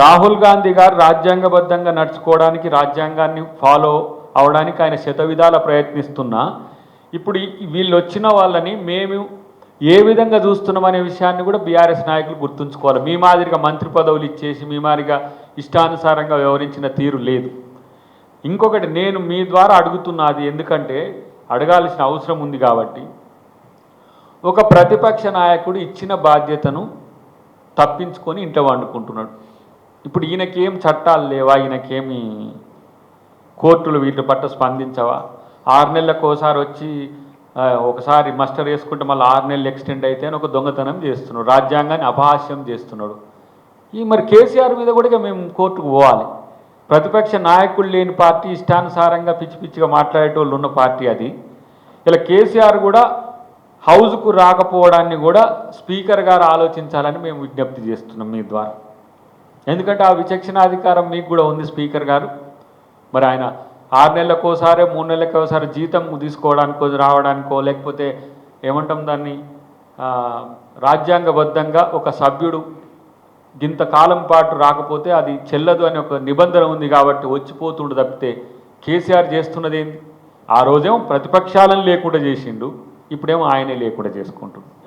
రాహుల్ గాంధీ గారు రాజ్యాంగబద్ధంగా నడుచుకోవడానికి రాజ్యాంగాన్ని ఫాలో అవడానికి ఆయన శతవిధాల ప్రయత్నిస్తున్నా ఇప్పుడు వీళ్ళు వచ్చిన వాళ్ళని మేము ఏ విధంగా చూస్తున్నామనే విషయాన్ని కూడా బీఆర్ఎస్ నాయకులు గుర్తుంచుకోవాలి. మీ మాదిరిగా మంత్రి పదవులు ఇచ్చేసి మీ మాదిరిగా ఇష్టానుసారంగా వ్యవహరించిన తీరు లేదు. ఇంకొకటి నేను మీ ద్వారా అడుగుతున్నది, ఎందుకంటే అడగాల్సిన అవసరం ఉంది కాబట్టి, ఒక ప్రతిపక్ష నాయకుడు ఇచ్చిన బాధ్యతను తప్పించుకొని ఇంట్లో వండుకుంటున్నాడు. ఇప్పుడు ఈయనకేం చట్టాలు లేవా? ఈయనకేమి కోర్టులు వీటి పట్ల స్పందించవా? 6 నెలలకు ఒకసారి వచ్చి ఒకసారి మస్టర్ వేసుకుంటే మళ్ళీ 6 నెలలు ఎక్స్టెండ్ అయితే అని ఒక దొంగతనం చేస్తున్నాడు, రాజ్యాంగాన్ని అపహాస్యం చేస్తున్నాడు. ఈ మరి కేసీఆర్ మీద కూడా మేము కోర్టుకు పోవాలి. ప్రతిపక్ష నాయకులు లేని పార్టీ, ఇష్టానుసారంగా పిచ్చి పిచ్చిగా మాట్లాడేటోళ్ళు ఉన్న పార్టీ అది. ఇలా కేసీఆర్ కూడా హౌజ్కు రాకపోవడాన్ని కూడా స్పీకర్ గారు ఆలోచించాలని మేము విజ్ఞప్తి చేస్తున్నాం మీ ద్వారా. ఎందుకంటే ఆ విచక్షణాధికారం మీకు కూడా ఉంది స్పీకర్ గారు. మరి ఆయన 6 నెలలకోసారి 3 నెలలకోసారి జీతం తీసుకోవడానికో రావడానికో, లేకపోతే ఏమంటాం దాన్ని, రాజ్యాంగబద్ధంగా ఒక సభ్యుడు ఇంతకాలం పాటు రాకపోతే అది చెల్లదు అనే ఒక నిబంధన ఉంది కాబట్టి వచ్చిపోతుండు తప్పితే కేసీఆర్ చేస్తున్నది ఏంది? ఆ రోజేమో ప్రతిపక్షాలను లేకుండా చేసిండు, ఇప్పుడేమో ఆయనే లేకుండా చేసుకుంటుండు.